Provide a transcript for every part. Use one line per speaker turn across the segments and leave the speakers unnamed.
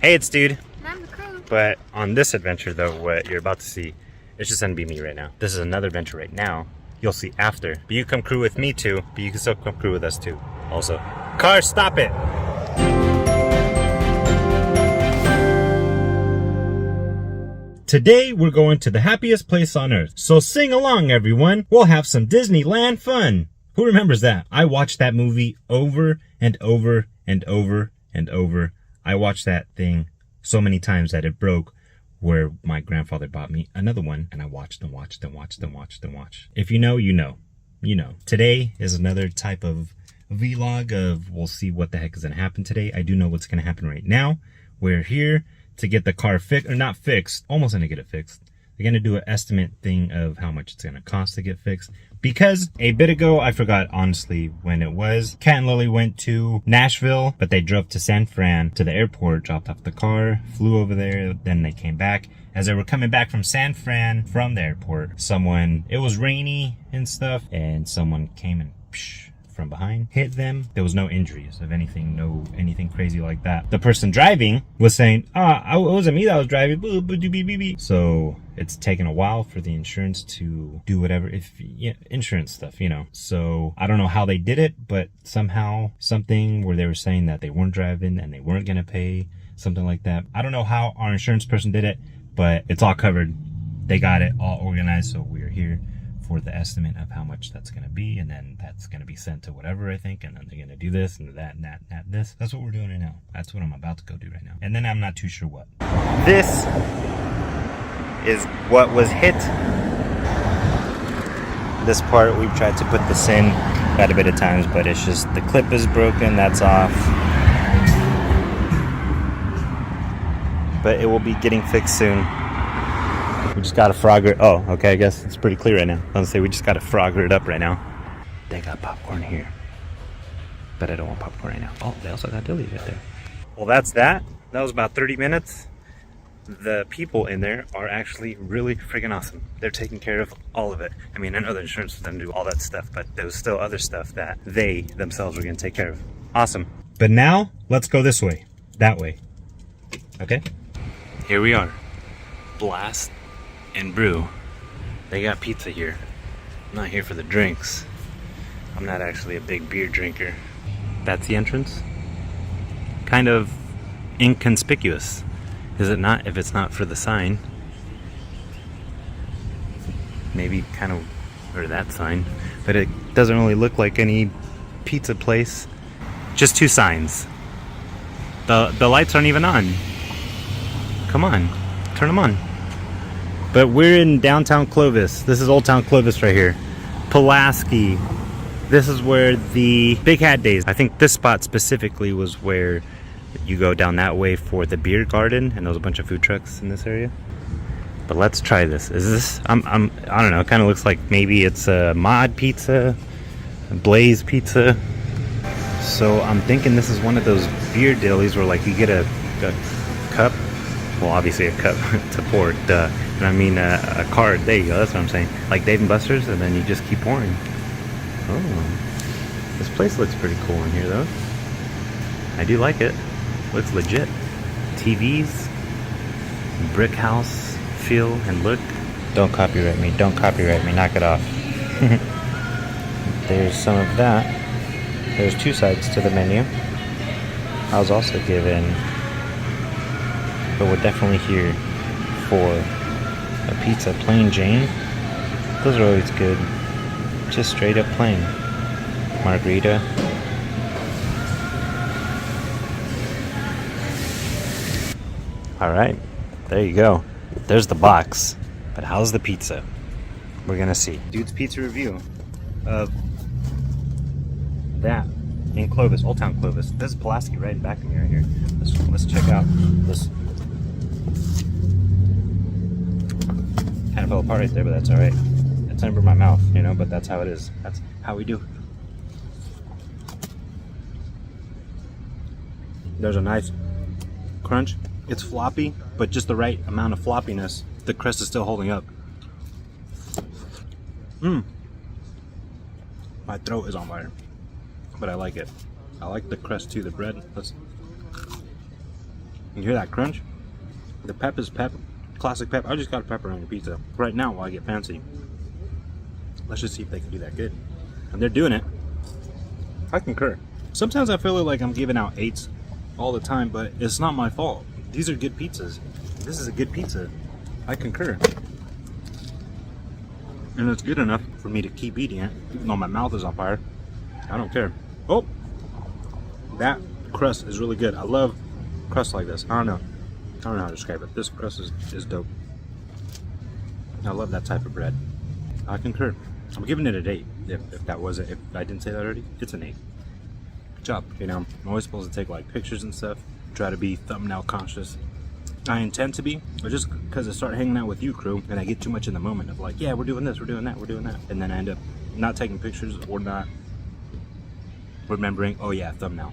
Hey, it's Dude.
I'm the crew.
But on this adventure, though, what you're about to see, it's just gonna be me right now. This is another adventure right now. You'll see after. But you come crew with me too, but you can still come crew with us too. Also, car, stop it! Today, we're going to the happiest place on earth. So sing along, everyone. We'll have some Disneyland fun. Who remembers that? I watched that movie over and over and over and over. I watched that thing so many times that it broke, where my grandfather bought me another one, and I watched and watched and watched and watched and watched. If you know, you know. You know. Today is another type of vlog of we'll see what the heck is going to happen today. I do know what's going to happen right now. We're here to get the car fixed, or not fixed, almost going to get it fixed. They're going to do an estimate thing of how much it's going to cost to get fixed. Because a bit ago, I forgot honestly when it was. Kat and Lily went to Nashville, but they drove to San Fran to the airport, dropped off the car, flew over there, then they came back. As they were coming back from San Fran from the airport, it was rainy and stuff, and someone came and from behind, hit them. There was no injuries of anything, no anything crazy like that. The person driving was saying, it wasn't me that was driving. So it's taken a while for the insurance to do whatever, insurance stuff, you know. So I don't know how they did it, but somehow something where they were saying that they weren't driving and they weren't gonna pay, something like that. I don't know how our insurance person did it, but it's all covered. They got it all organized, so we're here for the estimate of how much that's going to be, and then that's going to be sent to whatever, I think, and then they're going to do this and that and that and that, this. That's what we're doing right now. That's what I'm about to go do right now. And then I'm not too sure what. This is what was hit. This part, we've tried to put this in quite a bit of times, but it's just the clip is broken, that's off. But it will be getting fixed soon. We just gotta frogger it. Oh, okay, I guess it's pretty clear right now. I was gonna say we just gotta frogger it up right now. They got popcorn here, but I don't want popcorn right now. Oh, they also got dillies right there. Well, that's that. That was about 30 minutes. The people in there are actually really freaking awesome. They're taking care of all of it. I mean, I know the insurance was gonna do all that stuff, but there was still other stuff that they themselves were gonna take care of. Awesome. But now, let's go this way. That way. Okay? Here we are. Blast and brew. They got pizza here. I'm not here for the drinks. I'm not actually a big beer drinker. That's the entrance. Kind of inconspicuous, is it not? If it's not for the sign. Maybe kind of, or that sign. But it doesn't really look like any pizza place. Just two signs. The lights aren't even on. Come on, turn them on. But we're in downtown Clovis. This is Old Town Clovis right here. Pulaski. This is where the Big Hat Days. I think this spot specifically was where you go down that way for the beer garden, and there's a bunch of food trucks in this area. But let's try this. Is this? I don't know. It kind of looks like maybe it's a mod pizza, a Blaze pizza. So I'm thinking this is one of those beer delis where like you get a cup. Well, obviously a cup to pour, duh. And I mean a card, there you go, that's what I'm saying. Like Dave & Buster's, and then you just keep pouring. Oh, this place looks pretty cool in here though. I do like it, looks legit. TVs, brick house feel and look. Don't copyright me, knock it off. There's some of that. There's two sides to the menu. I was also given, but we're definitely here for a pizza, plain Jane. Those are always good. Just straight up plain. Margarita. Alright, there you go. There's the box. But how's the pizza? We're gonna see. Dude's Pizza review of that in Clovis, Old Town Clovis. This is Pulaski right back of me right here. Let's check out this. Kind of fell apart right there, but that's alright. It's under my mouth, you know, but that's how it is. That's how we do. There's a nice crunch. It's floppy, but just the right amount of floppiness. The crust is still holding up. My throat is on fire, but I like it. I like the crust too, the bread. You hear that crunch? The pep is pep, classic pep. I just got a pepperoni pizza right now while I get fancy. Let's just see if they can do that good. And they're doing it. I concur. Sometimes I feel like I'm giving out 8s all the time, but it's not my fault. These are good pizzas. This is a good pizza. I concur. And it's good enough for me to keep eating it, even though my mouth is on fire. I don't care. Oh, that crust is really good. I love crust like this. I don't know how to describe it. This crust is dope. I love that type of bread. I concur. I'm giving it an 8. If that was it, if I didn't say that already, it's an 8. Good job. You know, I'm always supposed to take like pictures and stuff. Try to be thumbnail conscious. I intend to be, but just because I start hanging out with you, crew, and I get too much in the moment of like, yeah, we're doing this, we're doing that, we're doing that, and then I end up not taking pictures or not remembering, oh yeah, thumbnail.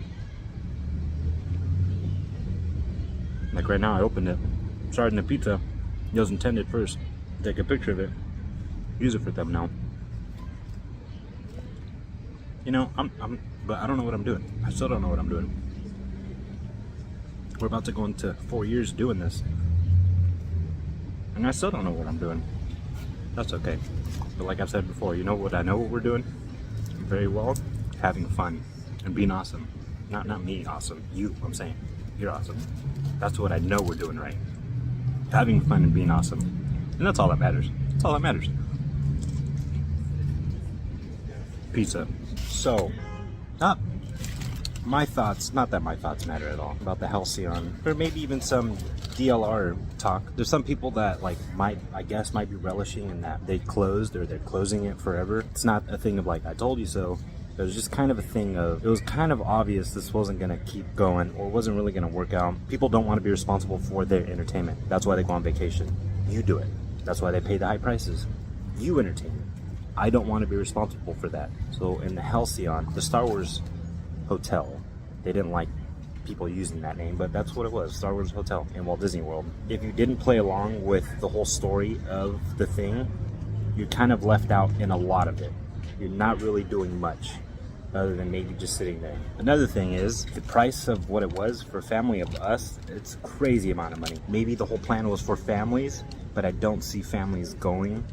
Like right now, I opened it, starting the pizza. It was intended first. Take a picture of it, use it for thumbnail. You know, but I don't know what I'm doing. I still don't know what I'm doing. We're about to go into 4 years doing this, and I still don't know what I'm doing. That's okay. But like I've said before, you know what I know what we're doing very well? Having fun and being awesome. Not me awesome. You, I'm saying. You're awesome. That's what I know we're doing right. Having fun and being awesome. And that's all that matters. That's all that matters. Pizza. So, my thoughts, not that my thoughts matter at all, about the Halcyon, or maybe even some DLR talk. There's some people that like might be relishing in that they closed or they're closing it forever. It's not a thing of like, I told you so. It was just kind of a thing of, it was kind of obvious this wasn't going to keep going or wasn't really going to work out. People don't want to be responsible for their entertainment. That's why they go on vacation. You do it. That's why they pay the high prices. You entertain. I don't want to be responsible for that. So in the Halcyon, the Star Wars Hotel, they didn't like people using that name, but that's what it was, Star Wars Hotel in Walt Disney World. If you didn't play along with the whole story of the thing, you're kind of left out in a lot of it. You're not really doing much other than maybe just sitting there. Another thing is the price of what it was for a family of us. It's a crazy amount of money. Maybe the whole plan was for families, but I don't see families going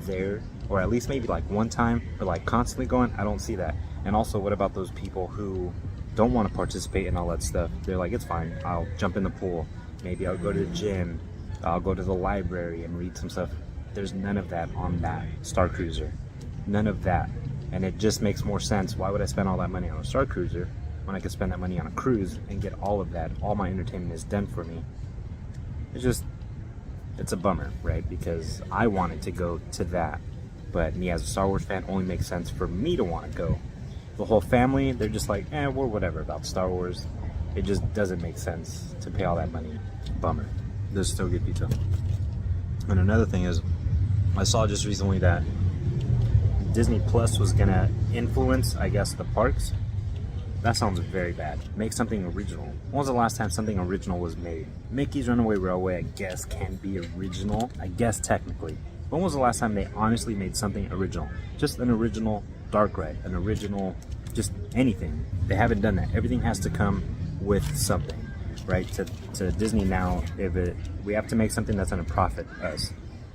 there, or at least maybe like one time, or like constantly going. I don't see that. And also, what about those people who don't want to participate in all that stuff? They're like, it's fine, I'll jump in the pool, maybe I'll go to the gym, I'll go to the library and read some stuff. There's none of that on that Star Cruiser. None of that. And it just makes more sense. Why would I spend all that money on a Star Cruiser when I could spend that money on a cruise and get all of that? All my entertainment is done for me. It's a bummer, right? Because I wanted to go to that, but me as a Star Wars fan, only makes sense for me to want to go. The whole family, they're just like, we're whatever about Star Wars. It just doesn't make sense to pay all that money. Bummer. This is still good pizza. And another thing is, I saw just recently that Disney Plus was gonna influence, I guess, the parks. That sounds very bad. Make something original. When was the last time something original was made? Mickey's Runaway Railway, I guess, can be original. I guess technically. When was the last time they honestly made something original? Just an original dark ride, an original, just anything. They haven't done that. Everything has to come with something, right? To Disney now, we have to make something that's gonna profit us.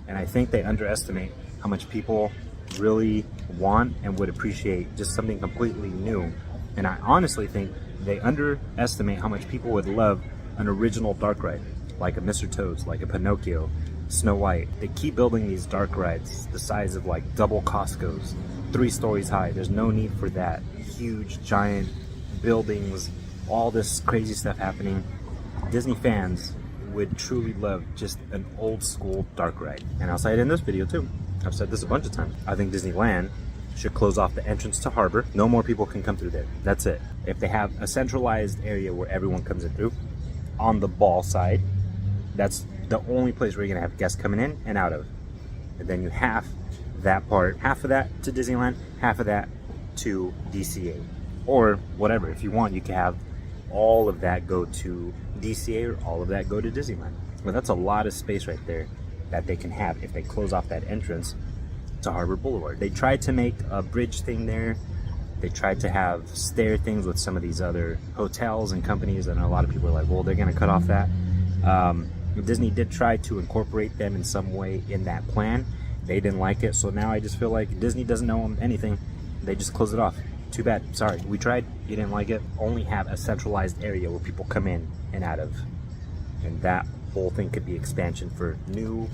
And I think they underestimate how much people really want and would appreciate just something completely new. And I honestly think they underestimate how much people would love an original dark ride, like a Mr. Toad's, like a Pinocchio, Snow White. They keep building these dark rides the size of like double Costco's, 3 stories high. There's no need for that. Huge, giant buildings, all this crazy stuff happening. Disney fans would truly love just an old school dark ride. And I'll say it in this video too. I've said this a bunch of times. I think Disneyland should close off the entrance to Harbor. No more people can come through there. That's it. If they have a centralized area where everyone comes in through, on the ball side, that's the only place where you're gonna have guests coming in and out of. And then you have that part, half of that to Disneyland, half of that to DCA. Or whatever, if you want, you can have all of that go to DCA or all of that go to Disneyland. But that's a lot of space right there that they can have if they close off that entrance to Harbor Boulevard. They tried to make a bridge thing there They tried to have stair things with some of these other hotels and companies, and a lot of people are like, well, they're going to cut off that. Disney did try to incorporate them in some way in that plan. They didn't like it, so now I just feel like Disney doesn't know anything. They just closed it off. Too bad. Sorry, we tried. You didn't like it. Only have a centralized area where people come in and out of. And that whole thing could be expansion for new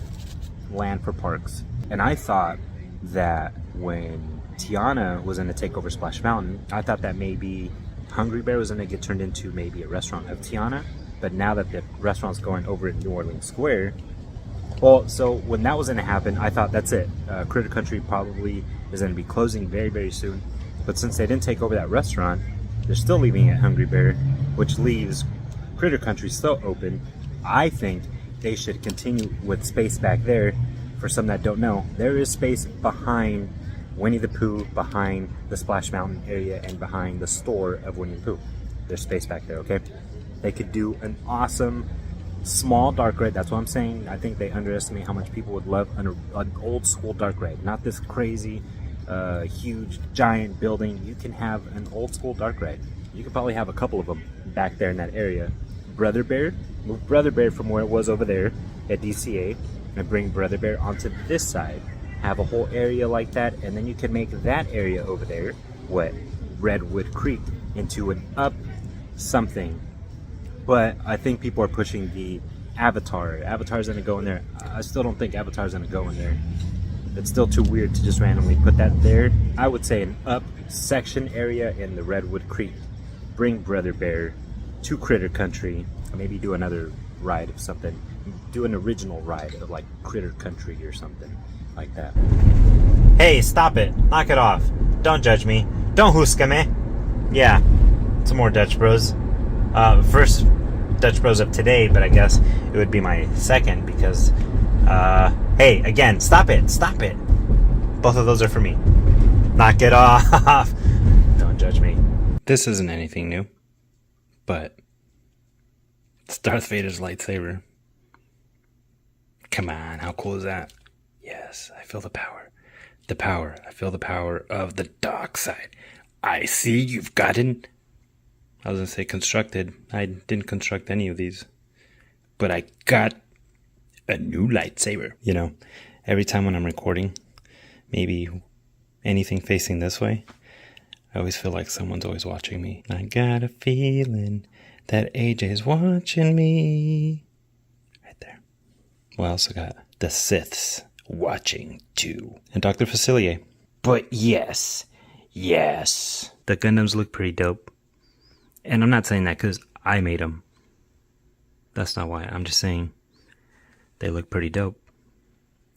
land for parks. And I thought that when Tiana was going to take over Splash Mountain, I thought that maybe Hungry Bear was going to get turned into maybe a restaurant of Tiana. But now that the restaurant's going over in New Orleans Square, well, so when that was going to happen, I thought that's it. Critter Country probably is going to be closing very, very soon. But since they didn't take over that restaurant, they're still leaving it Hungry Bear, which leaves Critter Country still open. I think they should continue with space back there. For some that don't know, there is space behind Winnie the Pooh, behind the Splash Mountain area, and behind the store of Winnie the Pooh. There's space back there, okay? They could do an awesome small dark ride. That's what I'm saying. I think they underestimate how much people would love an old school dark ride, not this crazy huge giant building. You can have an old school dark ride. You could probably have a couple of them back there in that area. Brother Bear, move Brother Bear from where it was over there at DCA and bring Brother Bear onto this side. Have a whole area like that, and then you can make that area over there, what, Redwood Creek, into an up something. But I think people are pushing the Avatar. Avatar's gonna go in there. I still don't think Avatar's gonna go in there. It's still too weird to just randomly put that there. I would say an up section area in the Redwood Creek. Bring Brother Bear to Critter Country. Maybe do another ride of something. Do an original ride of like Critter Country or something like that. Hey, stop it. Knock it off. Don't judge me. Don't huska me. Yeah, some more Dutch Bros. First Dutch Bros of today, but I guess it would be my second because hey, again, stop it. Both of those are for me. Knock it off. Don't judge me. This isn't anything new, but it's Darth Vader's lightsaber. Come on, how cool is that? Yes, I feel the power. I feel the power of the dark side. I see you've gotten... I was going to say constructed. I didn't construct any of these. But I got a new lightsaber. You know, every time when I'm recording, maybe anything facing this way, I always feel like someone's always watching me. I got a feeling that AJ's watching me. Right there. Well, I also got the Siths watching too. And Dr. Facilier. But yes. The Gundams look pretty dope. And I'm not saying that because I made them. That's not why. I'm just saying they look pretty dope.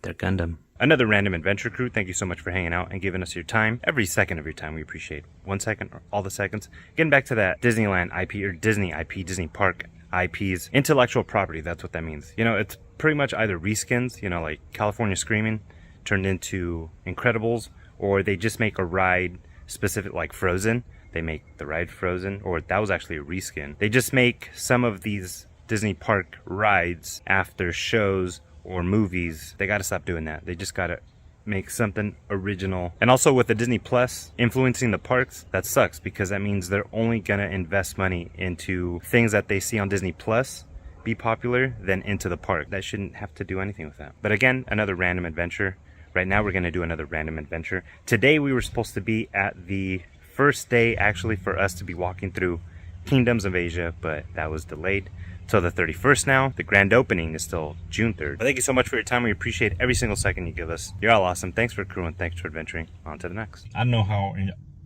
They're Gundam. Another Random Adventure crew, thank you so much for hanging out and giving us your time. Every second of your time we appreciate. 1 second or all the seconds. Getting back to that Disneyland IP or Disney IP, Disney Park IPs. Intellectual property, that's what that means. You know, it's pretty much either reskins, you know, like California Screaming turned into Incredibles, or they just make a ride specific like Frozen. They make the ride Frozen, or that was actually a reskin. They just make some of these Disney Park rides after shows or movies. They gotta stop doing that. They just gotta make something original. And also with the Disney Plus influencing the parks, that sucks because that means they're only gonna invest money into things that they see on Disney Plus be popular than into the park. That shouldn't have to do anything with that. But again, another random adventure. Right now we're gonna do another random adventure. Today we were supposed to be at the first day actually for us to be walking through Kingdoms of Asia, but that was delayed till the 31st now. The grand opening is still June 3rd. But thank you so much for your time. We appreciate every single second you give us. You're all awesome. Thanks for crewing. Thanks for adventuring. On to the next. I don't know how...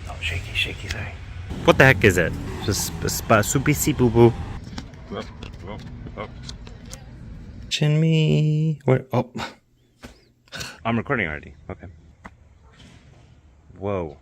Oh, shaky, sorry. What the heck is it? Just supisi boo boo. Chin me. Where? Oh. I'm recording already. Okay. Whoa.